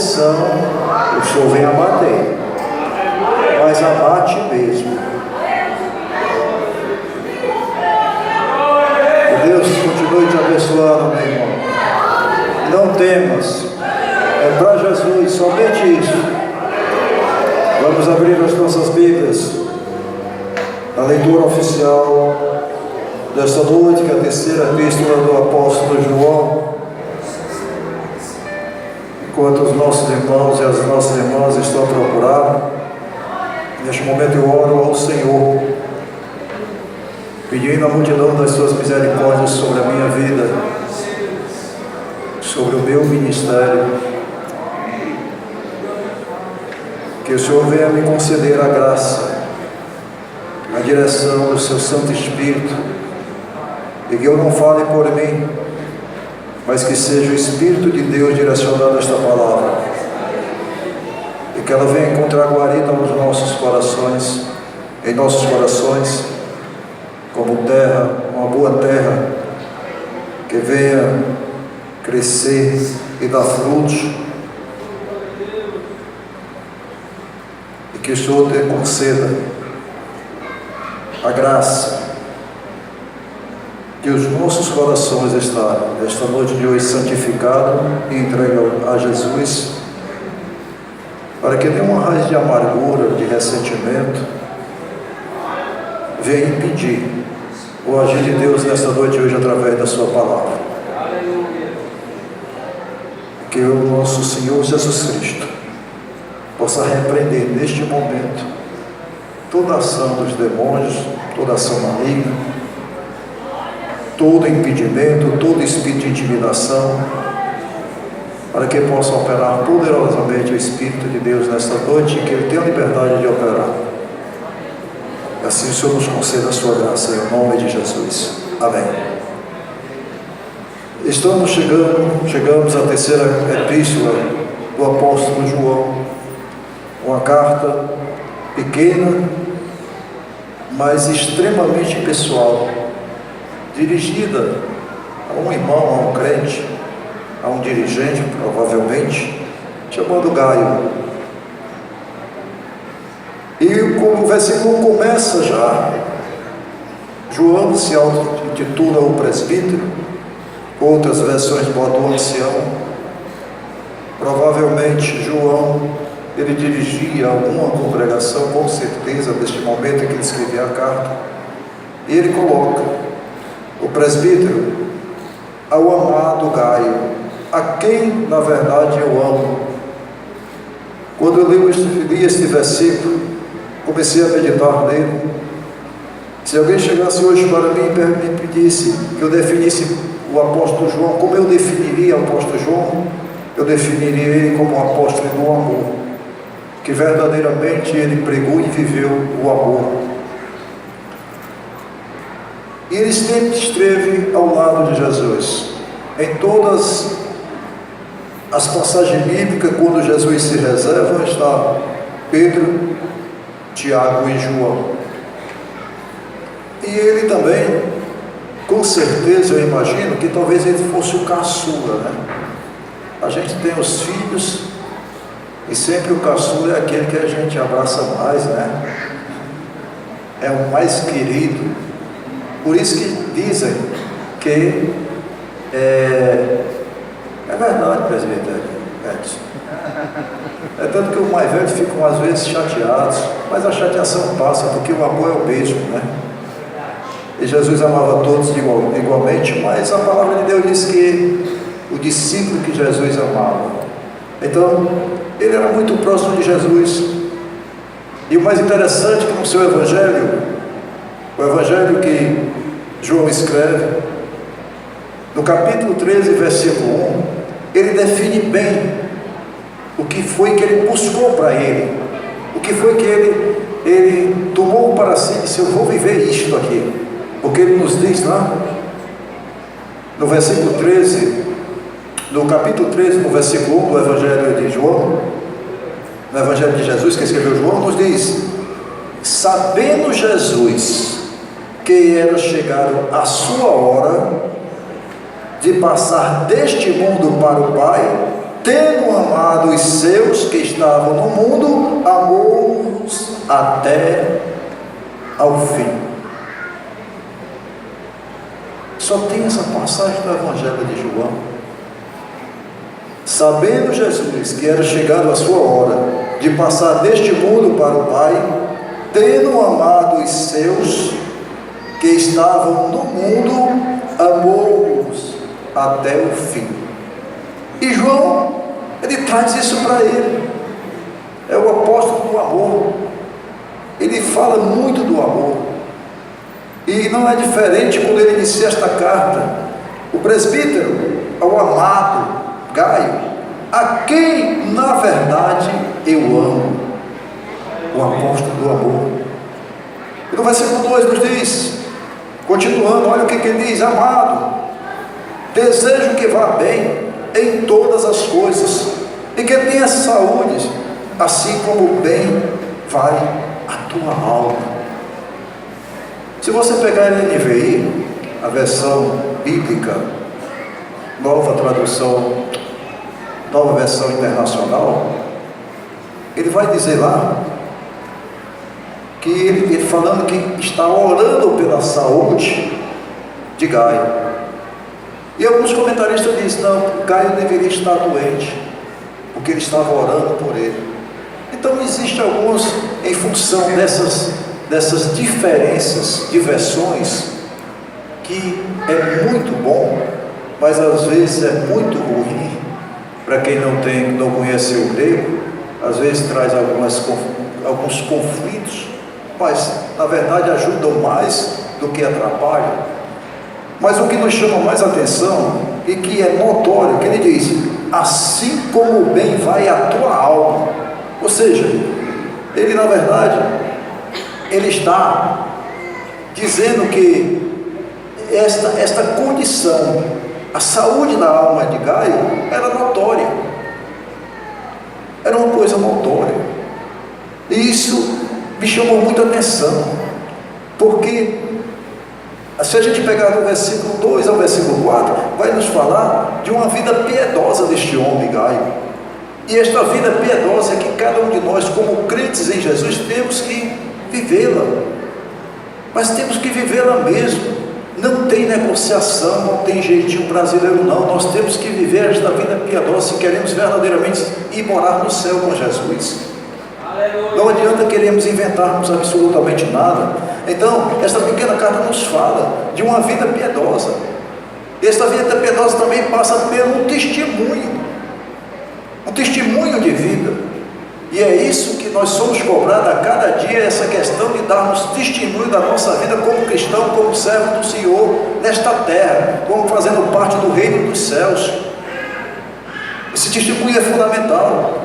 oposição, o Senhor vem abater, mas abate mesmo. Que Deus continue te abençoando, meu irmão. Não temas, é para Jesus, somente isso. Vamos abrir as nossas Bíblias, a leitura oficial desta noite, que é a terceira epístola do apóstolo João. Enquanto os nossos irmãos e as nossas irmãs estão a procurar, neste momento eu oro ao Senhor, pedindo a multidão das suas misericórdias sobre a minha vida, sobre o meu ministério, que o Senhor venha me conceder a graça, a direção do seu Santo Espírito, e que eu não fale por mim, mas que seja o Espírito de Deus direcionando esta palavra, e que ela venha encontrar guarida nos nossos corações, em nossos corações, como terra, uma boa terra, que venha crescer e dar frutos, e que o Senhor te conceda a graça que os nossos corações estarem esta noite de hoje santificados e entregues a Jesus, para que nenhuma raiz de amargura, de ressentimento venha impedir o agir de Deus nesta noite hoje através da sua palavra. Que o nosso Senhor Jesus Cristo possa repreender neste momento toda ação dos demônios, toda ação maligna, todo impedimento, todo espírito de intimidação, para que possa operar poderosamente o Espírito de Deus nesta noite e que Ele tenha liberdade de operar. Assim o Senhor nos conceda a sua graça, em nome de Jesus. Amém. Chegamos à terceira epístola do apóstolo João, uma carta pequena, mas extremamente pessoal, dirigida a um irmão, a um crente, a um dirigente, provavelmente, chamado Gaio. E como o versículo começa já, João se auto-intitula o presbítero, outras versões botam o ancião. Provavelmente João, ele dirigia alguma congregação, com certeza, neste momento em que ele escrevia a carta, e ele coloca o presbítero ao amado Gaio, a quem na verdade eu amo. Quando eu li este versículo, comecei a meditar nele. Se alguém chegasse hoje para mim e me pedisse que eu definisse o apóstolo João, como eu definiria o apóstolo João? Eu definiria ele como um apóstolo do amor, que verdadeiramente ele pregou e viveu o amor. E ele sempre esteve ao lado de Jesus, em todas as passagens bíblicas. Quando Jesus se reserva, está Pedro, Tiago e João. E ele também, com certeza, eu imagino que talvez ele fosse o caçula, né? A gente tem os filhos, e sempre o caçula é aquele que a gente abraça mais, né? É o mais querido. Por isso que dizem que é verdade, presbítero Edson. É tanto que os mais velhos ficam às vezes chateados, mas a chateação passa, porque o amor é o mesmo, né? E Jesus amava todos igualmente, mas a palavra de Deus diz que o discípulo que Jesus amava. Então, ele era muito próximo de Jesus. E o mais interessante é que no seu evangelho, o evangelho que João escreve, no capítulo 13, versículo 1, ele define bem o que foi que ele buscou para ele, o que foi que ele tomou para si e disse: eu vou viver isto aqui, porque ele nos diz lá, no versículo 13, no capítulo 13, no versículo 1 do evangelho de João, no evangelho de Jesus que escreveu João, nos diz: sabendo Jesus que era chegado a sua hora de passar deste mundo para o Pai, tendo amado os seus que estavam no mundo, amou-os até ao fim. Só tem essa passagem do Evangelho de João. Sabendo Jesus que era chegado a sua hora de passar deste mundo para o Pai, tendo amado os seus que estavam no mundo, amou-os até o fim. E João, ele traz isso para ele. É o apóstolo do amor. Ele fala muito do amor. E não é diferente quando ele inicia esta carta. O presbítero, ao amado Gaio, a quem na verdade eu amo. O apóstolo do amor. E no versículo 2 nos diz, continuando, olha o que ele diz: amado, desejo que vá bem em todas as coisas e que tenha saúde, assim como bem vai a tua alma. Se você pegar a NVI, a versão bíblica, nova tradução, nova versão internacional, ele vai dizer lá que ele falando que está orando pela saúde de Gaio. E alguns comentaristas dizem, não, Gaio deveria estar doente, porque ele estava orando por ele. Então existem alguns, em função dessas diferenças de versões, que é muito bom, mas às vezes é muito ruim, para quem não conhece o grego, às vezes traz alguns conflitos, mas na verdade ajudam mais do que atrapalham. Mas o que nos chama mais atenção, e que é notório, que ele diz, assim como bem vai a tua alma. Ou seja, ele na verdade, ele está dizendo que esta condição, a saúde da alma de Gaio, era notória, era uma coisa notória. E isso me chamou muita atenção, porque se a gente pegar do versículo 2 ao versículo 4, vai nos falar de uma vida piedosa deste homem Gaio. E esta vida piedosa é que cada um de nós, como crentes em Jesus, temos que vivê-la. Mas temos que vivê-la mesmo. Não tem negociação, não tem jeitinho brasileiro não. Nós temos que viver esta vida piedosa se queremos verdadeiramente ir morar no céu com Jesus. Não adianta queremos inventarmos absolutamente nada. Então, esta pequena carta nos fala de uma vida piedosa. Esta vida piedosa também passa por um testemunho de vida. E é isso que nós somos cobrados a cada dia, essa questão de darmos testemunho da nossa vida como cristão, como servo do Senhor nesta terra, como fazendo parte do reino dos céus. Esse testemunho é fundamental.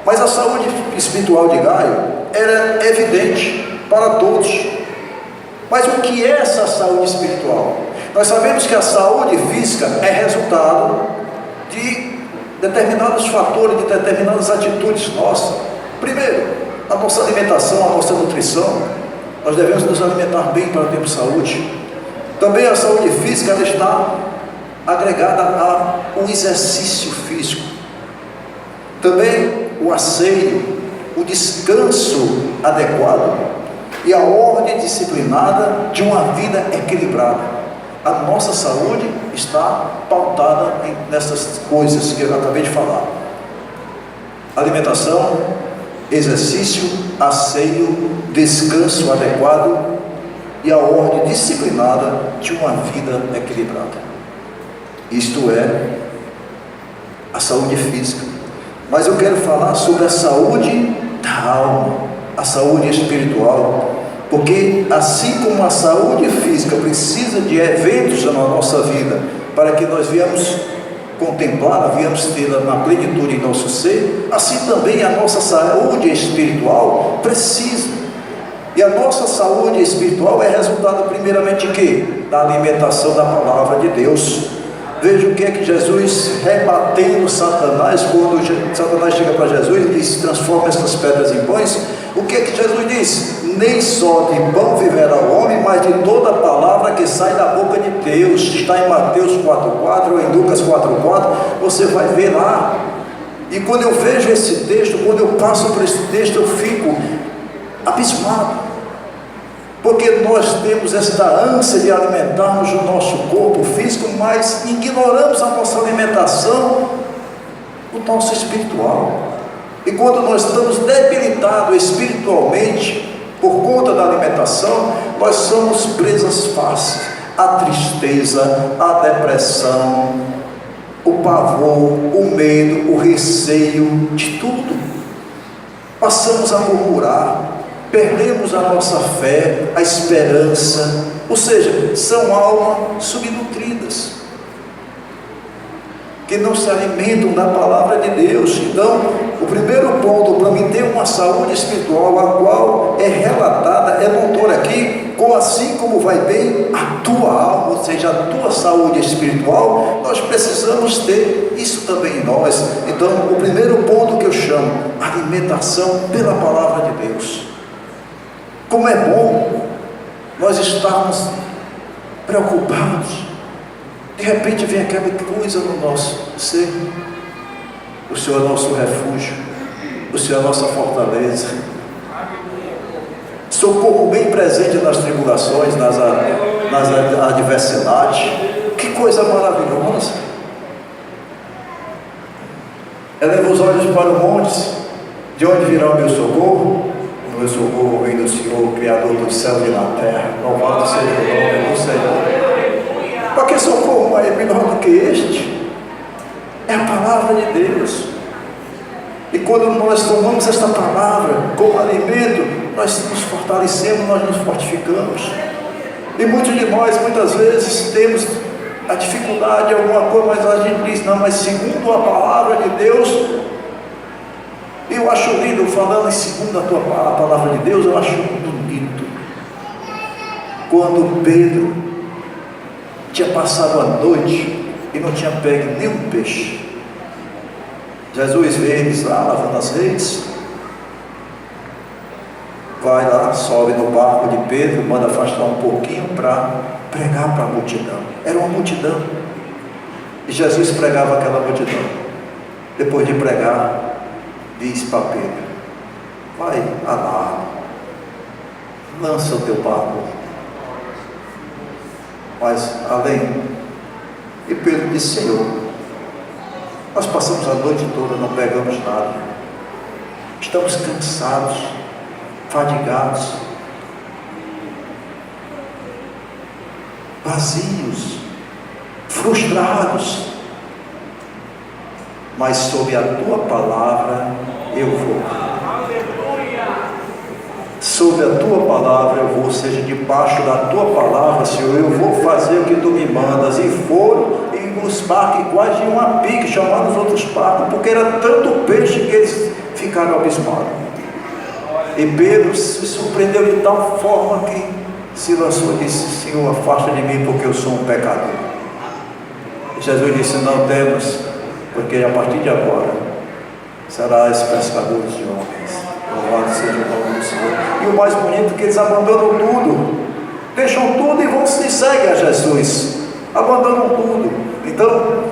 Mas a saúde espiritual de Gaio era evidente para todos. Mas o que é essa saúde espiritual? Nós sabemos que a saúde física é resultado de determinados fatores, de determinadas atitudes nossas. Primeiro, a nossa alimentação, a nossa nutrição. Nós devemos nos alimentar bem para termos saúde. Também a saúde física, ela está agregada ao exercício físico. Também o asseio, o descanso adequado e a ordem disciplinada de uma vida equilibrada. A nossa saúde está pautada nessas coisas que eu acabei de falar: alimentação, exercício, asseio, descanso adequado e a ordem disciplinada de uma vida equilibrada. Isto é a saúde física. Mas eu quero falar sobre a saúde da alma, a saúde espiritual, porque assim como a saúde física precisa de eventos na nossa vida para que nós viemos contemplá-la, viemos tê-la na plenitude em nosso ser, assim também a nossa saúde espiritual precisa. E a nossa saúde espiritual é resultado primeiramente de quê? Da alimentação da palavra de Deus. Veja o que é que Jesus, rebatendo Satanás, quando Satanás chega para Jesus e diz, transforma essas pedras em pães. O que é que Jesus diz? Nem só de pão viverá o homem, mas de toda a palavra que sai da boca de Deus. Está em Mateus 4,4 ou em Lucas 4,4, você vai ver lá. E quando eu vejo esse texto, quando eu passo por esse texto, eu fico abismado, porque nós temos esta ânsia de alimentarmos o nosso corpo físico, mas ignoramos a nossa alimentação, o nosso espiritual. E quando nós estamos debilitados espiritualmente, por conta da alimentação, nós somos presas fáceis à tristeza, à depressão, o pavor, o medo, o receio, de tudo. Passamos a murmurar, perdemos a nossa fé, a esperança, ou seja, são almas subnutridas, que não se alimentam da palavra de Deus. Então, o primeiro ponto para mim ter uma saúde espiritual, a qual é relatada, é notória aqui, como assim como vai bem a tua alma, ou seja, a tua saúde espiritual, nós precisamos ter isso também em nós. Então, o primeiro ponto que eu chamo, alimentação pela palavra de Deus. Como é bom nós estarmos preocupados. De repente vem aquela coisa no nosso ser. O Senhor é nosso refúgio, o Senhor é nossa fortaleza, socorro bem presente nas tribulações, nas adversidades. Que coisa maravilhosa! Eleva os olhos para o monte, de onde virá o meu socorro? O meu socorro vem do Senhor, Criador do céu e da terra. Louvado seja o nome do Senhor. Para que socorro é melhor do que este? É a palavra de Deus. E quando nós tomamos esta palavra como alimento, nós nos fortalecemos, nós nos fortificamos. E muitos de nós, muitas vezes, temos a dificuldade de alguma coisa, mas a gente diz, não, mas segundo a palavra de Deus, eu acho lindo, falando em segundo a palavra de Deus, eu acho bonito. Quando Pedro tinha passado a noite e não tinha pego nenhum peixe, Jesus vê eles lá lavando as redes, vai lá, sobe no barco de Pedro, manda afastar um pouquinho para pregar para a multidão. Era uma multidão, e Jesus pregava aquela multidão. Depois de pregar, diz para Pedro: vai a lá, lança o teu barco. Mas além, e Pedro disse: Senhor, nós passamos a noite toda, não pegamos nada, estamos cansados, fadigados, vazios, frustrados, mas sob a tua palavra eu vou. Sob a tua palavra eu vou, ou seja, debaixo da tua palavra, Senhor, eu vou fazer o que tu me mandas. E foram, e os barcos quase iam a pique, chamando os outros barcos, porque era tanto peixe que eles ficaram abismados. E Pedro se surpreendeu de tal forma que se lançou e disse: Senhor, afasta de mim, porque eu sou um pecador. E Jesus disse: não temas, porque a partir de agora serás pescadores de homens. Louvado seja o nome do Senhor. E o mais bonito é que eles abandonam tudo, deixam tudo e vão se seguem a Jesus, abandonam tudo. Então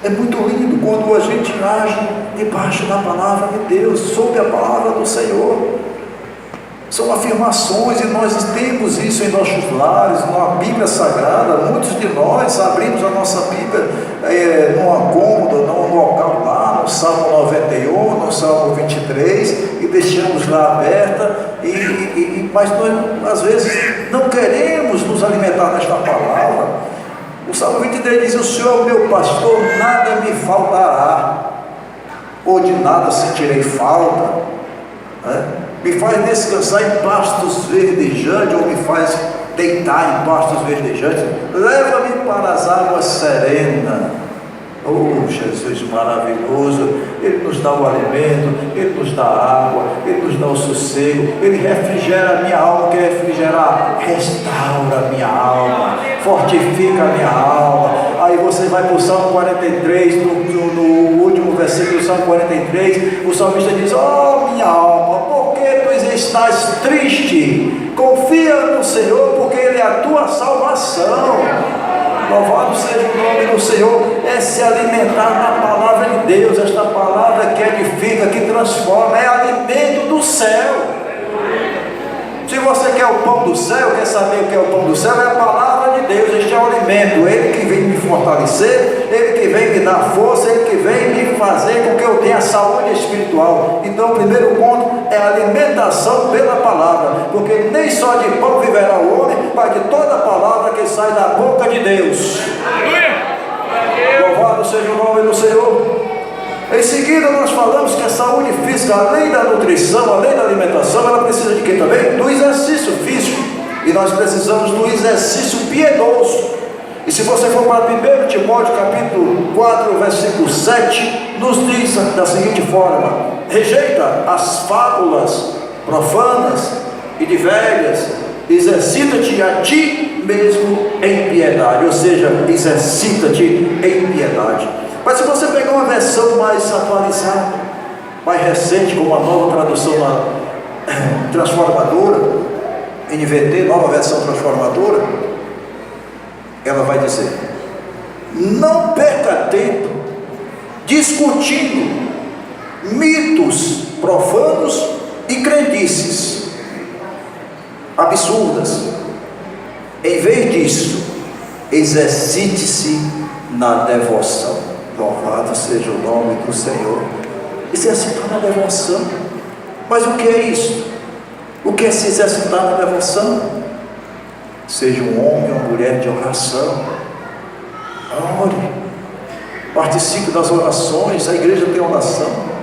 é muito lindo quando a gente age debaixo da palavra de Deus, sob a palavra do Senhor. São afirmações, e nós temos isso em nossos lares, na Bíblia Sagrada. Muitos de nós abrimos a nossa Bíblia numa cômoda, num local lá, no Salmo 91, no Salmo 23, e deixamos lá aberta, mas nós às vezes não queremos nos alimentar desta palavra. O Salmo 23 diz: o Senhor é o meu pastor, nada me faltará, ou de nada sentirei falta, né? Me faz descansar em pastos verdejantes, ou me faz deitar em pastos verdejantes, leva-me para as águas serenas. Oh, Jesus maravilhoso, Ele nos dá o alimento, Ele nos dá a água, Ele nos dá o sossego, Ele refrigera a minha alma. Quer refrigerar? Restaura a minha alma, fortifica a minha alma. Aí você vai para o Salmo 43, no último versículo do Salmo 43, o salmista diz: oh minha alma, por que tu estás triste? Confia no Senhor, porque Ele é a tua salvação. Louvado seja o nome do Senhor. É se alimentar da palavra de Deus. Esta palavra palavra que edifica, que transforma, é alimento do céu. Se você quer o pão do céu, quer saber o que é o pão do céu, é a palavra de Deus. Este é o alimento, Ele que vem me fortalecer, Ele que vem me dar força, Ele que vem me fazer com que eu tenha saúde espiritual. Então o primeiro ponto é a alimentação pela palavra, porque nem só de pão viverá o homem, mas de toda palavra que sai da boca de Deus. Louvado seja o nome do Senhor. Em seguida nós falamos que a saúde física, além da nutrição, além da alimentação, ela precisa de quê também? Do exercício físico. E nós precisamos do exercício piedoso. E se você for para 1 Timóteo capítulo 4, versículo 7, nos diz da seguinte forma: rejeita as fábulas profanas e de velhas, exercita-te a ti mesmo em piedade. Ou seja, exercita-te em piedade. Mas se você pegar uma versão mais atualizada, mais recente, como a nova tradução transformadora, NVT, nova versão transformadora, ela vai dizer: não perca tempo discutindo mitos profanos e crendices absurdas. Em vez disso, exercite-se na devoção. Louvado seja o nome do Senhor. Exercitar na devoção. Mas o que é isso? O que é se exercitar na devoção? Seja um homem ou uma mulher de oração. Ore. Participe das orações. A igreja tem oração.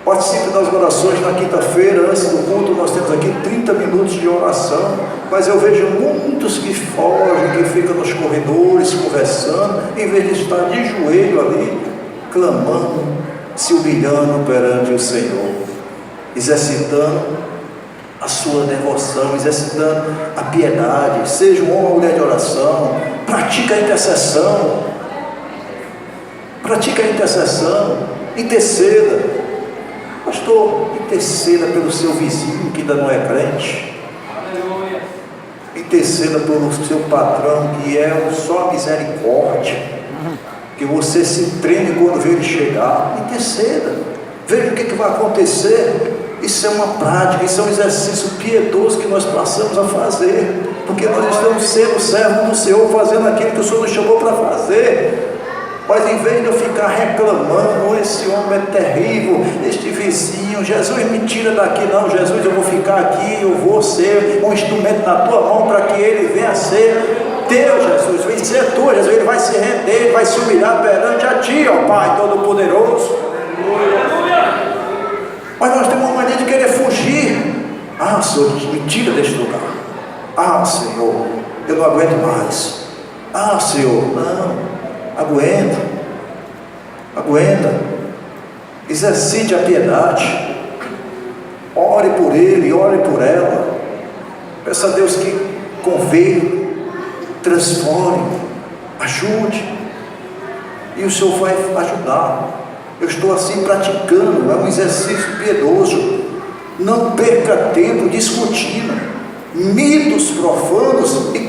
Participe das orações na quinta-feira, antes do culto. Nós temos aqui 30 minutos de oração. Mas eu vejo muitos que fogem, que ficam nos corredores conversando, em vez de estar de joelho ali, clamando, se humilhando perante o Senhor, exercitando a sua devoção, exercitando a piedade. Seja um homem ou mulher de oração. Pratica a intercessão. Pratica a intercessão. Interceda. Pastor, interceda pelo seu vizinho que ainda não é crente. Interceda pelo seu patrão, que é só misericórdia, que você se treme quando vê ele chegar. Interceda, veja o que vai acontecer. Isso é uma prática, isso é um exercício piedoso que nós passamos a fazer, porque nós estamos sendo servos do Senhor, fazendo aquilo que o Senhor nos chamou para fazer. Mas em vez de eu ficar reclamando, esse homem é terrível, este vizinho, Jesus me tira daqui, não, Jesus, eu vou ficar aqui, eu vou ser um instrumento na tua mão para que ele venha a ser teu, Jesus, vem ser tu, Jesus, ele vai se render, ele vai se humilhar perante a ti, ó Pai Todo-Poderoso. Mas nós temos uma mania de querer fugir. Ah, Senhor, me tira deste lugar. Ah, Senhor, eu não aguento mais. Ah, Senhor, não. Aguenta, exercite a piedade, ore por ele, ore por ela, peça a Deus que converta, transforme, ajude, e o Senhor vai ajudar. Eu estou assim praticando, é um exercício piedoso. Não perca tempo discutindo mitos profanos e